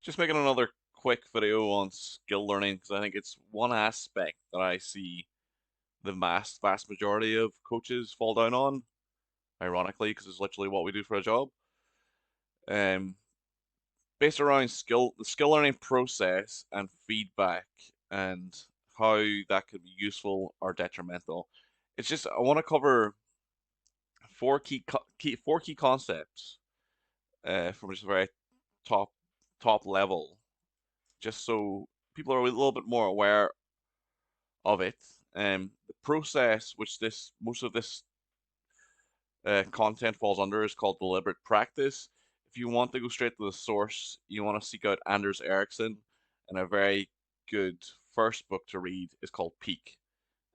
Just making another quick video on skill learning because I think it's one aspect that I see the vast majority of coaches fall down on, ironically, because it's literally what we do for a job. Um, Based around the skill learning process and feedback and how that could be useful or detrimental. It's just I want to cover four key concepts from just a very top top level, just so people are a little bit more aware of it. The process which this most of this content falls under is called deliberate practice. If you want to go straight to the source, you want to seek out Anders Ericsson, and a very good first book to read is called Peak.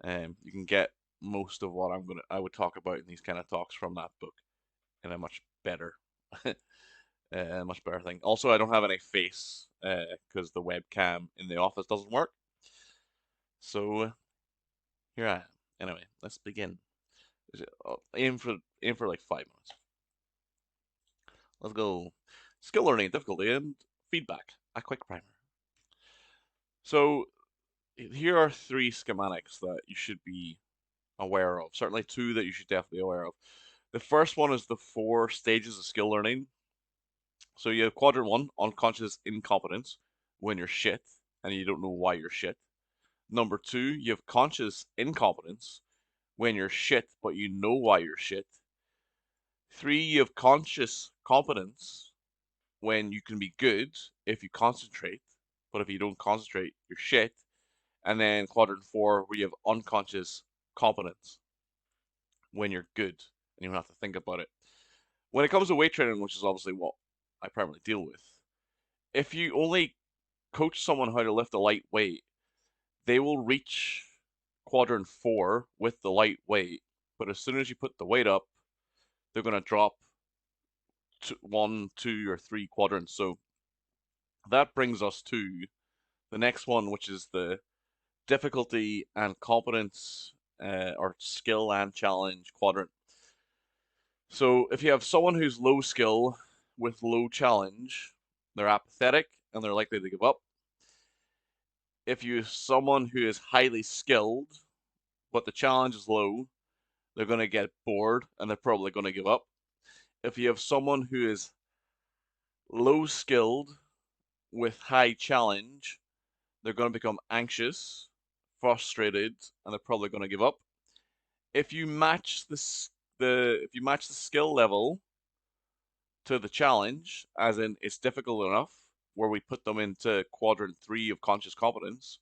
You can get most of what I would talk about in these kind of talks from that book in a much better thing. Also, I don't have any face because the webcam in the office doesn't work. So here I am. Anyway, let's begin. Aim for like 5 minutes. Let's go. Skill learning, difficulty, and feedback. A quick primer. So here are three schematics that you should be aware of. Certainly two that you should definitely be aware of. The first one is the 4 stages of skill learning. So you have quadrant one, unconscious incompetence, when you're shit and you don't know why you're shit. Number two, you have conscious incompetence, when you're shit but you know why you're shit. Three, you have conscious competence, when you can be good if you concentrate, but if you don't concentrate, you're shit. And then quadrant four, where you have unconscious competence, when you're good and you don't have to think about it. When it comes to weight training, which is obviously what I primarily deal with, if you only coach someone how to lift a light weight, they will reach quadrant four with the light weight, but as soon as you put the weight up, they're going to drop to 1, 2, or 3 quadrants. So that brings us to the next one, which is the difficulty and competence or skill and challenge quadrant. So if you have someone who's low skill with low challenge, they're apathetic and they're likely to give up. If you have someone who is highly skilled but the challenge is low, they're going to get bored and they're probably going to give up. If you have someone who is low skilled with high challenge, they're going to become anxious, frustrated, and they're probably going to give up. If you match the skill level to the challenge, as in it's difficult enough, where we put them into quadrant three of conscious competence,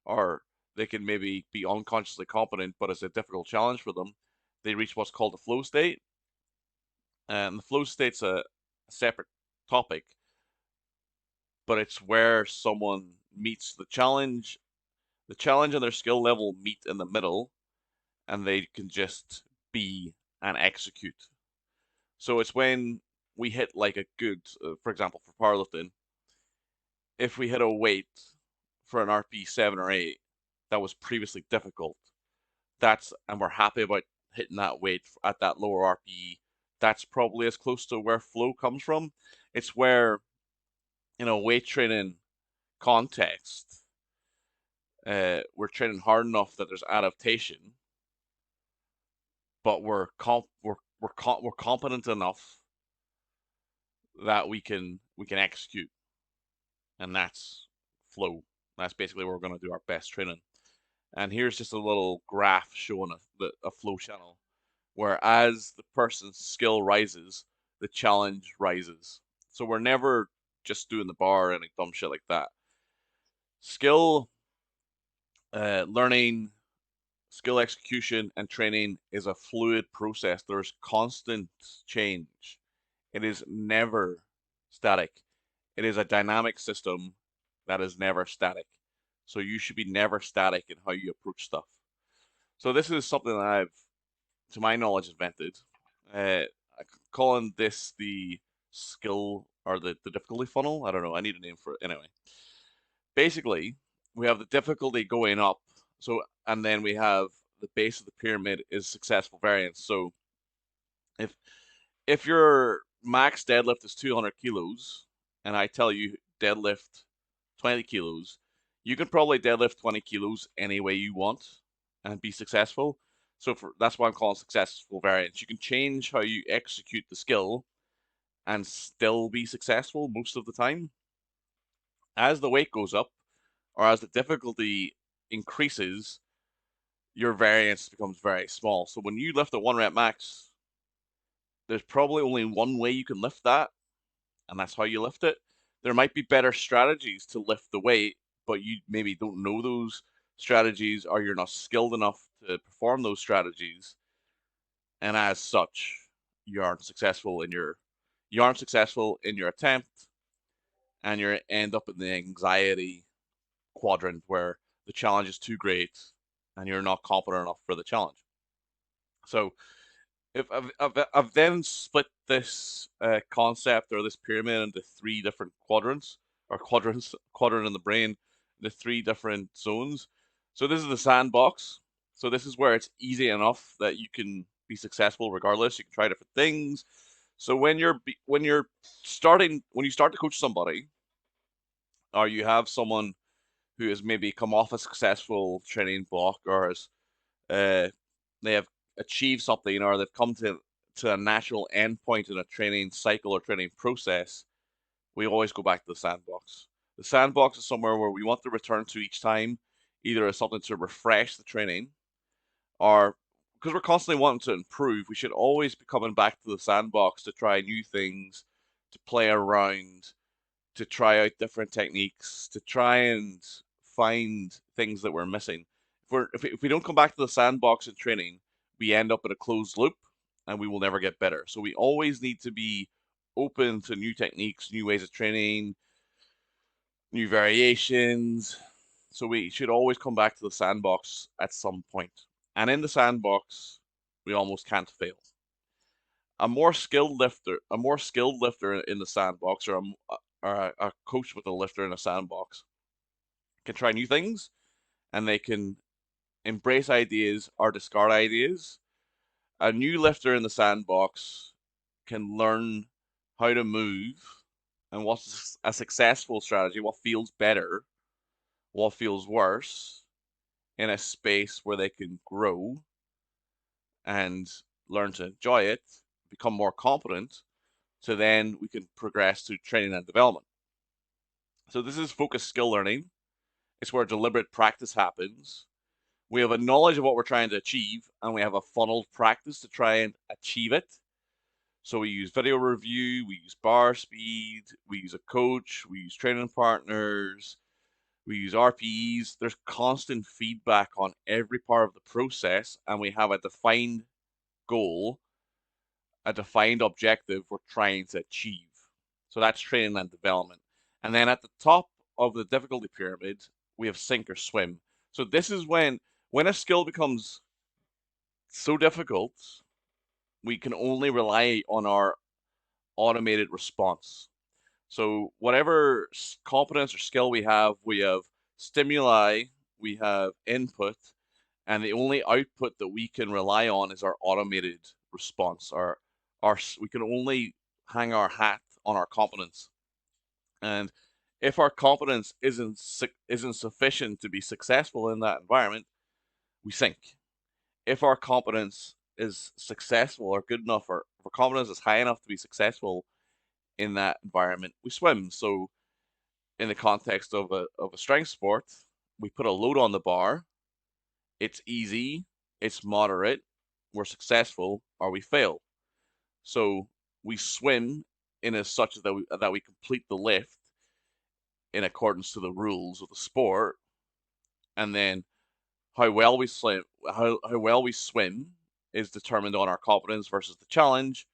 or they can maybe be unconsciously competent, but it's a difficult challenge for them, they reach what's called the flow state. And the flow state's a separate topic, but it's where someone meets the challenge and their skill level meet in the middle, and they can just be and execute. So it's when we hit like a good, for example, for powerlifting, if we hit a weight for an RP 7 or 8 that was previously difficult, and we're happy about hitting that weight at that lower RPE, that's probably as close to where flow comes from. It's where, in a weight training context, we're training hard enough that there's adaptation, but we're competent enough that we can execute, and that's flow. That's basically where we're going to do our best training. And here's just a little graph showing a flow channel, where as the person's skill rises, the challenge rises. So we're never just doing the bar or any dumb shit like that. Skill learning, skill execution, and training is a fluid process. There's constant change. It is never static. It is a dynamic system that is never static. So you should be never static in how you approach stuff. So this is something that I've, to my knowledge, invented. I'm calling this the skill or the difficulty funnel. I don't know. I need a name for it. Anyway, basically, we have the difficulty going up. So, and then we have the base of the pyramid is successful variance. So if if your max deadlift is 200 kilos, and I tell you deadlift 20 kilos, you can probably deadlift 20 kilos any way you want and be successful. So that's why I'm calling successful variance. You can change how you execute the skill and still be successful most of the time. As the weight goes up, or as the difficulty increases, your variance becomes very small. So when you lift a 1 rep max, there's probably only one way you can lift that, and that's how you lift it. There might be better strategies to lift the weight, but you maybe don't know those strategies, or you're not skilled enough to perform those strategies, and as such, you aren't successful in your attempt, and you end up in the anxiety quadrant where the challenge is too great and you're not confident enough for the challenge. So if I've then split this concept or this pyramid into three different quadrants, or quadrant in the brain, the three different zones. So this is the sandbox. So this is where it's easy enough that you can be successful regardless. You can try different things. So when you start to coach somebody, or you have someone who has maybe come off a successful training block, or has uh, they have achieved something, or they've come to a natural endpoint in a training cycle or training process, we always go back to the sandbox. The sandbox is somewhere where we want to return to each time, either as something to refresh the training, or because we're constantly wanting to improve, we should always be coming back to the sandbox to try new things, to play around, to try out different techniques, to try and find things that we're missing. If we don't come back to the sandbox in training, we end up in a closed loop and we will never get better. So we always need to be open to new techniques, new ways of training, new variations. So we should always come back to the sandbox at some point. And in the sandbox, we almost can't fail. A more skilled lifter in the sandbox, or a coach with a lifter in a sandbox, can try new things, and they can embrace ideas or discard ideas. A new lifter in the sandbox can learn how to move and what's a successful strategy, what feels better, what feels worse, in a space where they can grow and learn to enjoy it, become more competent, so then we can progress to training and development. So this is focused skill learning. It's where deliberate practice happens. We have a knowledge of what we're trying to achieve, and we have a funneled practice to try and achieve it. So we use video review, we use bar speed, we use a coach, we use training partners, we use RPEs. There's constant feedback on every part of the process, and we have a defined goal, a defined objective we're trying to achieve. So that's training and development. And then at the top of the difficulty pyramid, we have sink or swim. So this is when a skill becomes so difficult, we can only rely on our automated response. So whatever competence or skill we have stimuli, we have input, and the only output that we can rely on is our automated response. We can only hang our hat on our competence. And if our competence isn't sufficient to be successful in that environment, we sink. If our competence is successful or good enough, or if our competence is high enough to be successful in that environment, we swim. So in the context of a strength sport, we put a load on the bar. It's easy, it's moderate, we're successful, or we fail. So we swim in as such that we complete the lift in accordance to the rules of the sport, and then how well we swim is determined on our competence versus the challenge.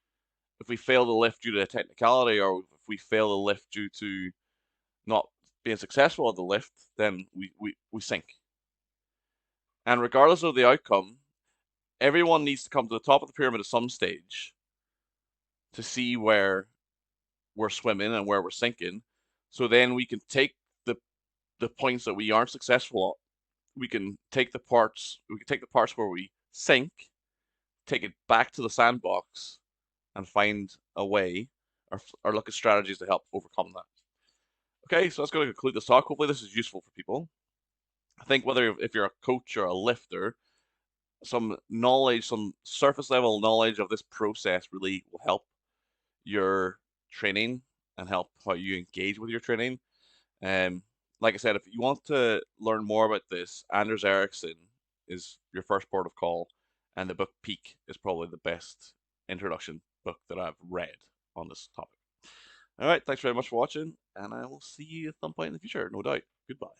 If we fail the lift due to a technicality, or if we fail the lift due to not being successful at the lift, then we sink. And regardless of the outcome, everyone needs to come to the top of the pyramid at some stage to see where we're swimming and where we're sinking. So then we can take the points that we aren't successful at. We can take the parts where we sink, take it back to the sandbox, and find a way, or look at strategies to help overcome that. Okay, so that's going to conclude this talk. Hopefully this is useful for people. I think whether if you're a coach or a lifter, some knowledge, some surface level knowledge of this process really will help your training and help how you engage with your training. Um, like I said, if you want to learn more about this, Anders Ericsson is your first port of call, and the book Peak is probably the best introduction book that I've read on this topic. All right, thanks very much for watching, and I will see you at some point in the future, no doubt. Goodbye.